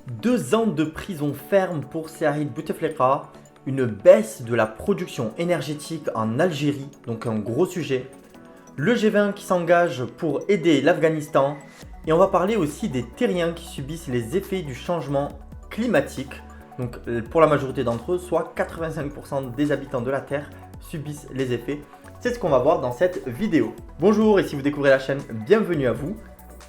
2 ans de prison ferme pour Saïd Bouteflika, une baisse de la production énergétique en Algérie, donc un gros sujet, le G20 qui s'engage pour aider l'Afghanistan, et on va parler aussi des terriens qui subissent les effets du changement climatique. Donc pour la majorité d'entre eux, soit 85% des habitants de la Terre subissent les effets. C'est ce qu'on va voir dans cette vidéo. Bonjour, et si vous découvrez la chaîne, bienvenue à vous.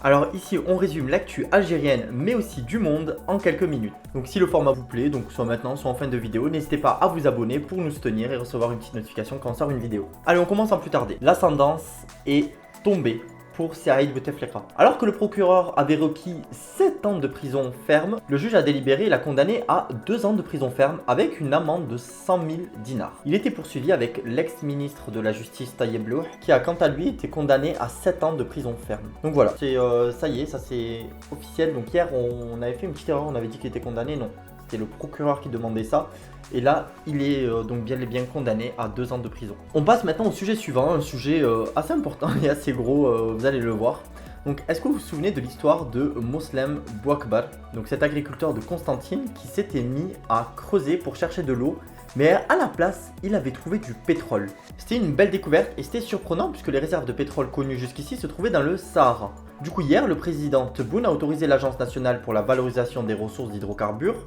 Alors ici on résume l'actu algérienne mais aussi du monde en quelques minutes. Donc si le format vous plaît, donc soit maintenant soit en fin de vidéo, n'hésitez pas à vous abonner pour nous soutenir et recevoir une petite notification quand on sort une vidéo. Allez, on commence sans plus tarder. L'ascendance est tombée pour Saïd Bouteflika. Alors que le procureur avait requis 7 ans de prison ferme, le juge a délibéré et l'a condamné à 2 ans de prison ferme avec une amende de 100 000 dinars. Il était poursuivi avec l'ex-ministre de la Justice Tayeb Louh qui a quant à lui été condamné à 7 ans de prison ferme. Donc voilà, ça y est, ça c'est officiel. Donc hier on avait fait une petite erreur, on avait dit qu'il était condamné, non. C'était le procureur qui demandait ça. Et là, il est donc bien et bien condamné à 2 ans de prison. On passe maintenant au sujet suivant, un sujet assez important et assez gros, vous allez le voir. Donc, est-ce que vous vous souvenez de l'histoire de Moslem Bouakbar, donc cet agriculteur de Constantine qui s'était mis à creuser pour chercher de l'eau, mais à la place, il avait trouvé du pétrole. C'était une belle découverte et c'était surprenant puisque les réserves de pétrole connues jusqu'ici se trouvaient dans le Sahara. Du coup, hier, le président Tebboune a autorisé l'Agence nationale pour la valorisation des ressources d'hydrocarbures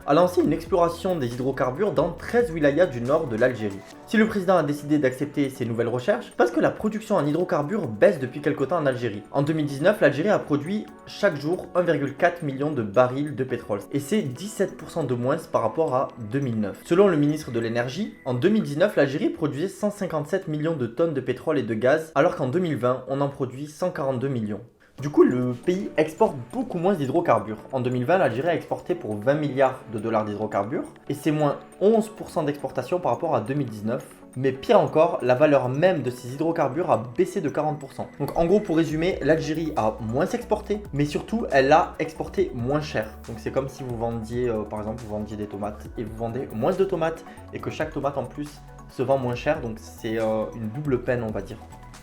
a lancé une exploration des hydrocarbures dans 13 wilayas du nord de l'Algérie. Si le président a décidé d'accepter ces nouvelles recherches, parce que la production en hydrocarbures baisse depuis quelque temps en Algérie. En 2019, l'Algérie a produit chaque jour 1,4 million de barils de pétrole, et c'est 17% de moins par rapport à 2009. Selon le ministre de l'énergie, en 2019, l'Algérie produisait 157 millions de tonnes de pétrole et de gaz, alors qu'en 2020, on en produit 142 millions. Du coup, le pays exporte beaucoup moins d'hydrocarbures. En 2020, l'Algérie a exporté pour 20 milliards de dollars d'hydrocarbures et c'est moins 11% d'exportation par rapport à 2019. Mais pire encore, la valeur même de ces hydrocarbures a baissé de 40%. Donc en gros, pour résumer, l'Algérie a moins exporté, mais surtout, elle a exporté moins cher. Donc c'est comme si vous vendiez, par exemple, vous vendiez des tomates et vous vendez moins de tomates et que chaque tomate en plus se vend moins cher. Donc c'est une double peine, on va dire.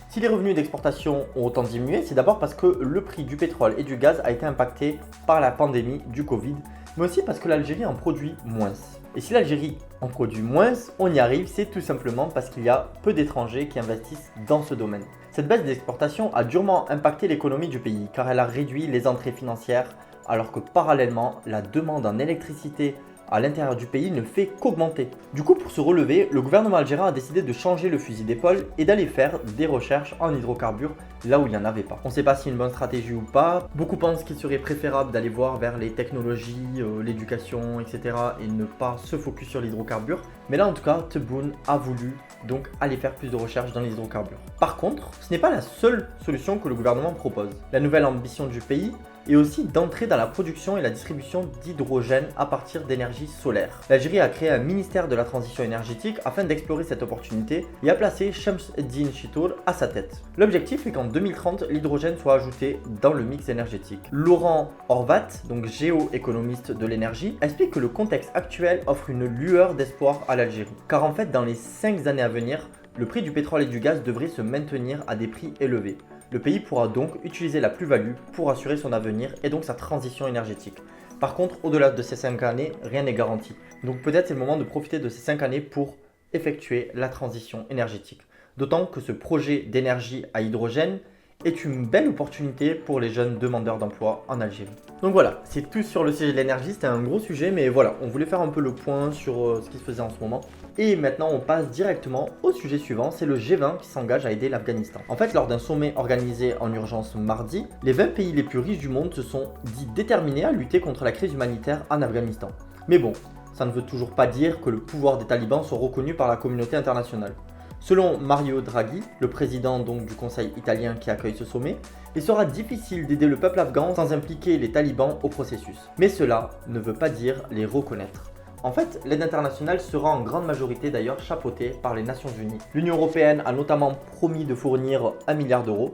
Si les revenus d'exportation ont autant diminué, c'est d'abord parce que le prix du pétrole et du gaz a été impacté par la pandémie du Covid, mais aussi parce que l'Algérie en produit moins. Et si l'Algérie en produit moins, on y arrive, c'est tout simplement parce qu'il y a peu d'étrangers qui investissent dans ce domaine. Cette baisse d'exportation a durement impacté l'économie du pays, car elle a réduit les entrées financières, alors que parallèlement, la demande en électricité à l'intérieur du pays ne fait qu'augmenter. Du coup, pour se relever, le gouvernement algérien a décidé de changer le fusil d'épaule et d'aller faire des recherches en hydrocarbures là où il n'y en avait pas. On ne sait pas si c'est une bonne stratégie ou pas. Beaucoup pensent qu'il serait préférable d'aller voir vers les technologies, l'éducation, etc. et ne pas se focus sur l'hydrocarbure. Mais là, en tout cas, Tebboune a voulu donc aller faire plus de recherches dans les hydrocarbures. Par contre, ce n'est pas la seule solution que le gouvernement propose. La nouvelle ambition du pays et aussi d'entrer dans la production et la distribution d'hydrogène à partir d'énergie solaire. L'Algérie a créé un ministère de la transition énergétique afin d'explorer cette opportunité et a placé Shams Eddine Chitour à sa tête. L'objectif est qu'en 2030, l'hydrogène soit ajouté dans le mix énergétique. Laurent Horvat, donc géoéconomiste de l'énergie, explique que le contexte actuel offre une lueur d'espoir à l'Algérie. Car en fait, dans les 5 années à venir, le prix du pétrole et du gaz devrait se maintenir à des prix élevés. Le pays pourra donc utiliser la plus-value pour assurer son avenir et donc sa transition énergétique. Par contre, au-delà de ces 5 années, rien n'est garanti. Donc peut-être c'est le moment de profiter de ces 5 années pour effectuer la transition énergétique. D'autant que ce projet d'énergie à hydrogène est une belle opportunité pour les jeunes demandeurs d'emploi en Algérie. Donc voilà, c'est tout sur le sujet de l'énergie, c'était un gros sujet, mais voilà, on voulait faire un peu le point sur ce qui se faisait en ce moment. Et maintenant, on passe directement au sujet suivant, c'est le G20 qui s'engage à aider l'Afghanistan. En fait, lors d'un sommet organisé en urgence mardi, les 20 pays les plus riches du monde se sont dit déterminés à lutter contre la crise humanitaire en Afghanistan. Mais bon, ça ne veut toujours pas dire que le pouvoir des talibans soit reconnu par la communauté internationale. Selon Mario Draghi, le président donc du conseil italien qui accueille ce sommet, il sera difficile d'aider le peuple afghan sans impliquer les talibans au processus. Mais cela ne veut pas dire les reconnaître. En fait, l'aide internationale sera en grande majorité d'ailleurs chapeautée par les Nations Unies. L'Union européenne a notamment promis de fournir 1 milliard d'euros.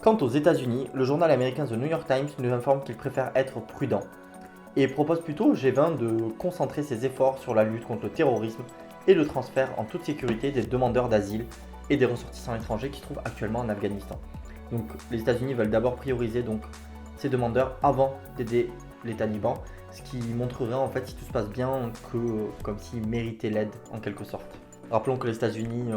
Quant aux États-Unis, le journal américain The New York Times nous informe qu'il préfère être prudent et propose plutôt au G20 de concentrer ses efforts sur la lutte contre le terrorisme et le transfert en toute sécurité des demandeurs d'asile et des ressortissants étrangers qui se trouvent actuellement en Afghanistan. Donc les États-Unis veulent d'abord prioriser donc ces demandeurs avant d'aider les talibans, ce qui montrerait en fait si tout se passe bien que comme s'ils méritaient l'aide en quelque sorte. Rappelons que les États-Unis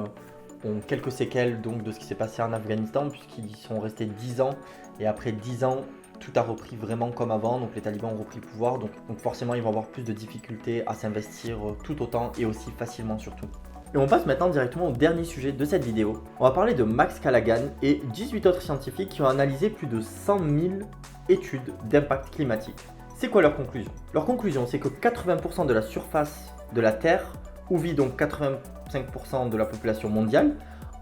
ont quelques séquelles donc de ce qui s'est passé en Afghanistan puisqu'ils sont restés 10 ans et après 10 ans tout a repris vraiment comme avant, donc les talibans ont repris le pouvoir, donc forcément ils vont avoir plus de difficultés à s'investir tout autant et aussi facilement surtout. Et on passe maintenant directement au dernier sujet de cette vidéo. On va parler de Max Callaghan et 18 autres scientifiques qui ont analysé plus de 100 000 études d'impact climatique. C'est quoi leur conclusion? Leur conclusion, c'est que 80% de la surface de la Terre, où vit donc 85% de la population mondiale,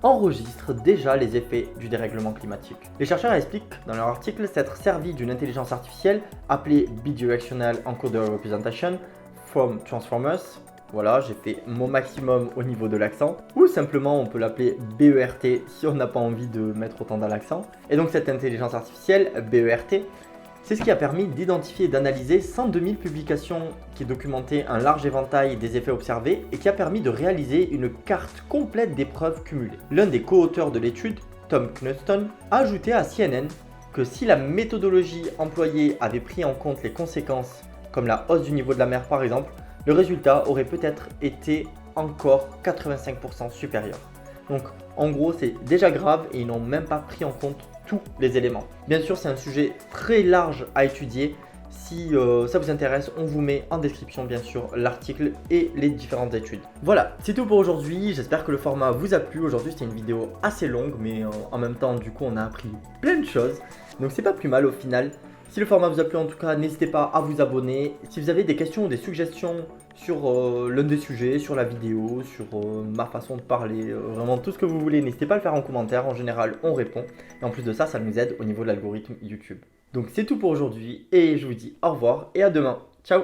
enregistre déjà les effets du dérèglement climatique. Les chercheurs expliquent dans leur article s'être servi d'une intelligence artificielle appelée Bidirectional Encoder Representation from Transformers. Voilà, j'ai fait mon maximum au niveau de l'accent, ou simplement on peut l'appeler BERT si on n'a pas envie de mettre autant dans l'accent. Et donc cette intelligence artificielle, BERT, c'est ce qui a permis d'identifier et d'analyser 102 000 publications qui documentaient un large éventail des effets observés et qui a permis de réaliser une carte complète des preuves cumulées. L'un des co-auteurs de l'étude, Tom Knudson, a ajouté à CNN que si la méthodologie employée avait pris en compte les conséquences, comme la hausse du niveau de la mer par exemple, le résultat aurait peut-être été encore 85% supérieur. Donc en gros c'est déjà grave et ils n'ont même pas pris en compte tous les éléments. Bien sûr c'est un sujet très large à étudier. Si ça vous intéresse, on vous met en description bien sûr l'article et les différentes études. Voilà, c'est tout pour aujourd'hui. J'espère que le format vous a plu. Aujourd'hui c'était une vidéo assez longue mais en même temps du coup on a appris plein de choses. Donc c'est pas plus mal au final. Si le format vous a plu en tout cas, n'hésitez pas à vous abonner. Si vous avez des questions ou des suggestions sur l'un des sujets, sur la vidéo, sur ma façon de parler, vraiment tout ce que vous voulez, n'hésitez pas à le faire en commentaire. En général, on répond. Et en plus de ça, ça nous aide au niveau de l'algorithme YouTube. Donc c'est tout pour aujourd'hui et je vous dis au revoir et à demain. Ciao!